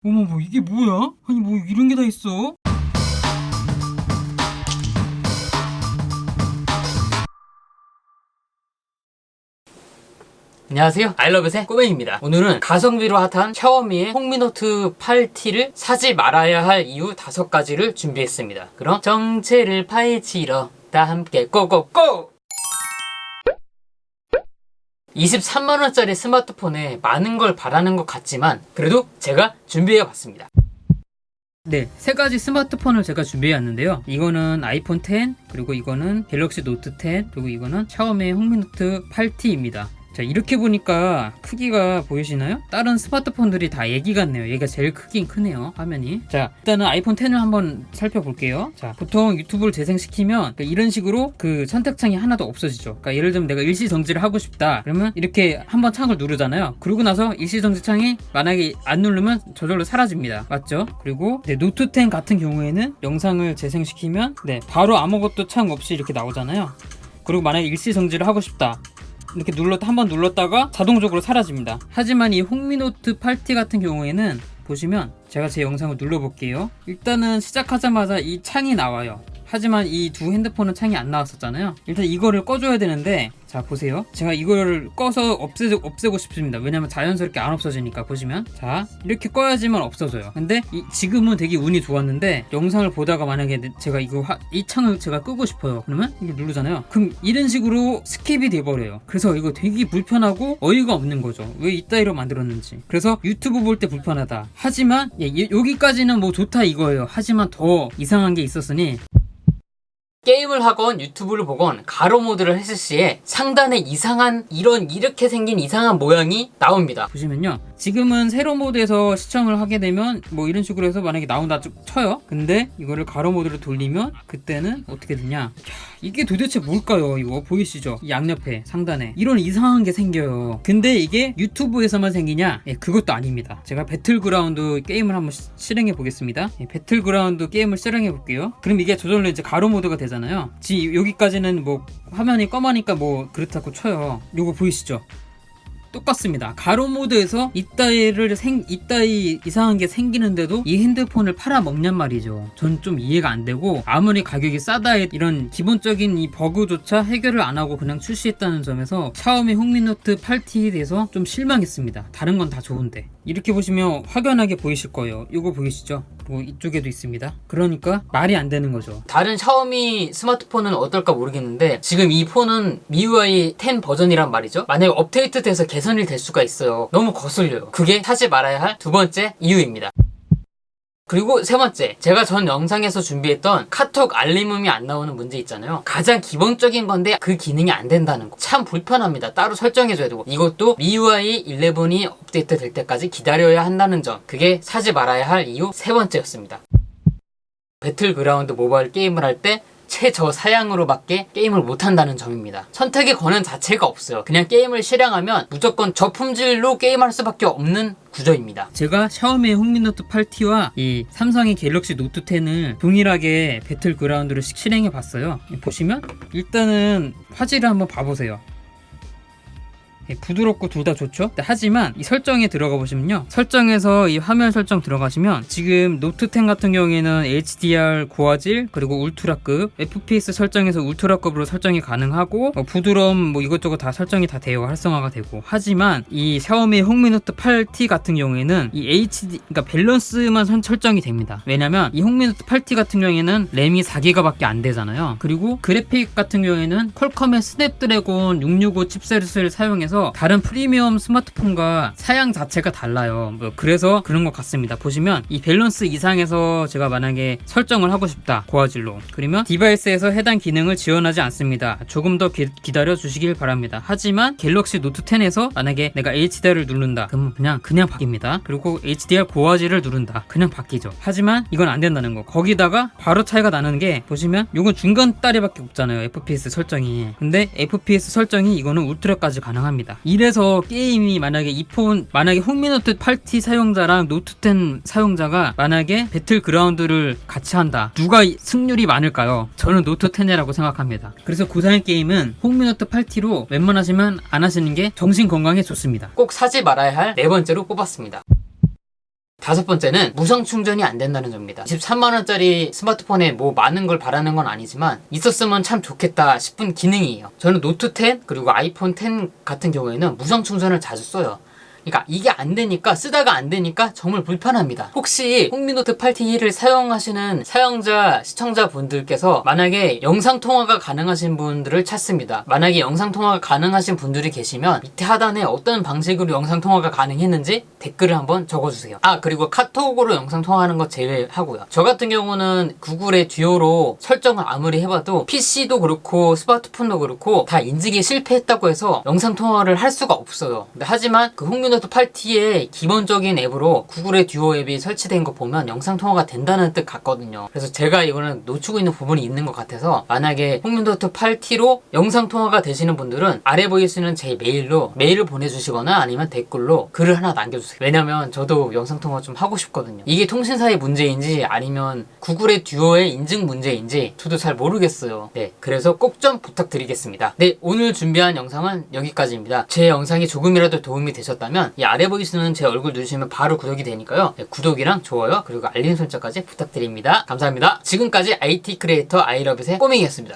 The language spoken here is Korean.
어머, 뭐 이게 뭐야? 아니, 뭐 이런 게 다 있어? 안녕하세요, 아이러브의 꼬맹입니다. 오늘은 가성비로 핫한 샤오미의 홍미노트 8T를 사지 말아야 할 이유 5가지를 준비했습니다. 그럼 정체를 파헤치러 다 함께 고고고! 23만원짜리 스마트폰에 많은 걸 바라는 것 같지만 그래도 제가 준비해봤습니다. 네, 3가지 스마트폰을 제가 준비해왔는데요. 이거는 아이폰 10, 그리고 이거는 갤럭시 노트 10, 그리고 이거는 샤오미 홍미노트 8T입니다. 자, 이렇게 보니까 크기가 보이시나요? 다른 스마트폰들이 다 얘기 같네요. 얘가 제일 크긴 크네요, 화면이. 자, 일단은 아이폰 10을 한번 살펴볼게요. 자, 보통 유튜브를 재생시키면 이런 식으로 그 선택창이 하나도 없어지죠. 그러니까 예를 들면 내가 일시정지를 하고 싶다 그러면 이렇게 한번 창을 누르잖아요. 그러고 나서 일시정지 창이 만약에 안 누르면 저절로 사라집니다. 맞죠? 그리고 노트 10 같은 경우에는 영상을 재생시키면 바로 아무것도 창 없이 이렇게 나오잖아요. 그리고 만약에 일시정지를 하고 싶다 이렇게 한번 눌렀다가 자동적으로 사라집니다. 하지만 이 홍미노트 8T 같은 경우에는 보시면 제가 제 영상을 눌러볼게요. 일단은 시작하자마자 이 창이 나와요. 하지만 이 두 핸드폰은 창이 안 나왔었잖아요. 일단 이거를 꺼줘야 되는데, 자 보세요. 제가 이거를 꺼서 없애고 싶습니다. 왜냐면 자연스럽게 안 없어지니까. 보시면 자 이렇게 꺼야지만 없어져요. 근데 지금은 되게 운이 좋았는데 영상을 보다가 만약에 제가 이 창을 제가 끄고 싶어요. 그러면 이걸 누르잖아요. 그럼 이런 식으로 스킵이 돼버려요. 그래서 이거 되게 불편하고 어이가 없는 거죠. 왜 이따위로 만들었는지. 그래서 유튜브 볼 때 불편하다. 하지만 여기까지는 뭐 좋다 이거예요. 하지만 더 이상한 게 있었으니, 게임을 하건 유튜브를 보건 가로 모드를 했을 시에 상단에 이렇게 생긴 이상한 모양이 나옵니다. 보시면요, 지금은 세로 모드에서 시청을 하게 되면 뭐 이런 식으로 해서 만약에 나온다 쳐요. 근데 이거를 가로 모드로 돌리면 그때는 어떻게 되냐, 이게 도대체 뭘까요? 이거 보이시죠? 이 양옆에 상단에 이런 이상한 게 생겨요. 근데 이게 유튜브에서만 생기냐? 그것도 아닙니다. 제가 배틀그라운드 게임을 한번 실행해 보겠습니다. 배틀그라운드 게임을 실행해 볼게요. 그럼 이게 저절로 이제 가로 모드가 되잖아요. 여기까지는 뭐 화면이 검하니까 뭐 그렇다고 쳐요. 요거 보이시죠? 똑같습니다. 가로 모드에서 이따위 이상한 게 생기는데도 이 핸드폰을 팔아먹냔 말이죠. 전 좀 이해가 안 되고, 아무리 가격이 싸다 이런 기본적인 이 버그조차 해결을 안 하고 그냥 출시했다는 점에서 샤오미 홍미노트 8T에 대해서 좀 실망했습니다. 다른 건 다 좋은데. 이렇게 보시면 확연하게 보이실 거예요. 이거 보이시죠? 그리고 이쪽에도 있습니다. 그러니까 말이 안 되는 거죠. 다른 샤오미 스마트폰은 어떨까 모르겠는데 지금 이 폰은 MIUI 10 버전이란 말이죠. 만약에 업데이트 돼서 개선이 될 수가 있어요. 너무 거슬려요. 그게 사지 말아야 할 2번째 이유입니다. 그리고 3번째, 제가 전 영상에서 준비했던 카톡 알림음이 안 나오는 문제 있잖아요. 가장 기본적인 건데 그 기능이 안 된다는 거. 참 불편합니다. 따로 설정해줘야 되고, 이것도 MIUI 11이 업데이트 될 때까지 기다려야 한다는 점, 그게 사지 말아야 할 이유 3번째였습니다. 배틀그라운드 모바일 게임을 할 때 최저 사양으로밖에 게임을 못한다는 점입니다. 선택의 권한 자체가 없어요. 그냥 게임을 실행하면 무조건 저품질로 게임할 수밖에 없는 구조입니다. 제가 샤오미의 홍미노트 8T와 이 삼성의 갤럭시 노트 10을 동일하게 배틀그라운드를 실행해 봤어요. 보시면 일단은 화질을 한번 봐보세요. 부드럽고 둘 다 좋죠? 하지만 이 설정에 들어가 보시면요, 설정에서 이 화면 설정 들어가시면 지금 노트 10 같은 경우에는 HDR 고화질, 그리고 울트라급, FPS 설정에서 울트라급으로 설정이 가능하고, 부드러움 뭐 이것저것 다 설정이 다 돼요. 활성화가 되고. 하지만 이 샤오미 홍미노트 8T 같은 경우에는 이 그러니까 밸런스만 설정이 됩니다. 왜냐면 이 홍미노트 8T 같은 경우에는 램이 4기가밖에 안 되잖아요. 그리고 그래픽 같은 경우에는 퀄컴의 스냅드래곤 665 칩셋을 사용해서 다른 프리미엄 스마트폰과 사양 자체가 달라요. 그래서 그런 것 같습니다. 보시면 이 밸런스 이상에서 제가 만약에 설정을 하고 싶다, 고화질로, 그러면 디바이스에서 해당 기능을 지원하지 않습니다. 조금 더 기다려 주시길 바랍니다. 하지만 갤럭시 노트 10에서 만약에 내가 HDR을 누른다, 그러면 그냥 바뀝니다. 그리고 HDR 고화질을 누른다, 그냥 바뀌죠. 하지만 이건 안 된다는 거. 거기다가 바로 차이가 나는 게, 보시면 이건 중간 다리밖에 없잖아요, FPS 설정이. 근데 FPS 설정이 이거는 울트라까지 가능합니다. 이래서 게임이 만약에 만약에 홍미노트 8T 사용자랑 노트 10 사용자가 만약에 배틀그라운드를 같이 한다, 누가 승률이 많을까요? 저는 노트 10이라고 생각합니다. 그래서 고사양 게임은 홍미노트 8T로 웬만하시면 안 하시는 게 정신 건강에 좋습니다. 꼭 사지 말아야 할 4번째로 뽑았습니다. 다섯 번째는 무선 충전이 안 된다는 점입니다. 23만원짜리 스마트폰에 뭐 많은 걸 바라는 건 아니지만 있었으면 참 좋겠다 싶은 기능이에요. 저는 노트 10 그리고 아이폰 10 같은 경우에는 무선 충전을 자주 써요. 그러니까 이게 안 되니까, 쓰다가 안 되니까 정말 불편합니다. 혹시 홍미노트 8T를 사용하시는 사용자, 시청자분들께서 만약에 영상통화가 가능하신 분들을 찾습니다. 만약에 영상통화가 가능하신 분들이 계시면 밑에 하단에 어떤 방식으로 영상통화가 가능했는지 댓글을 한번 적어주세요. 아, 그리고 카톡으로 영상통화하는 거 제외하고요. 저 같은 경우는 구글의 듀오로 설정을 아무리 해봐도 PC도 그렇고 스마트폰도 그렇고 다 인증에 실패했다고 해서 영상통화를 할 수가 없어요. 근데 하지만 그 홍미노트 8T의 기본적인 앱으로 구글의 듀오 앱이 설치된 거 보면 영상통화가 된다는 뜻 같거든요. 그래서 제가 이거는 놓치고 있는 부분이 있는 것 같아서 만약에 홍미노트 8T로 영상통화가 되시는 분들은 아래 보이시는 제 메일로 메일을 보내주시거나 아니면 댓글로 글을 하나 남겨주세요. 왜냐면 저도 영상통화 좀 하고 싶거든요. 이게 통신사의 문제인지 아니면 구글의 듀오의 인증 문제인지 저도 잘 모르겠어요. 네, 그래서 꼭 좀 부탁드리겠습니다. 네, 오늘 준비한 영상은 여기까지입니다. 제 영상이 조금이라도 도움이 되셨다면 이 아래 보이시는 제 얼굴 누르시면 바로 구독이 되니까요. 네, 구독이랑 좋아요 그리고 알림 설정까지 부탁드립니다. 감사합니다. 지금까지 IT 크리에이터 아이러브의 꼬맹이였습니다.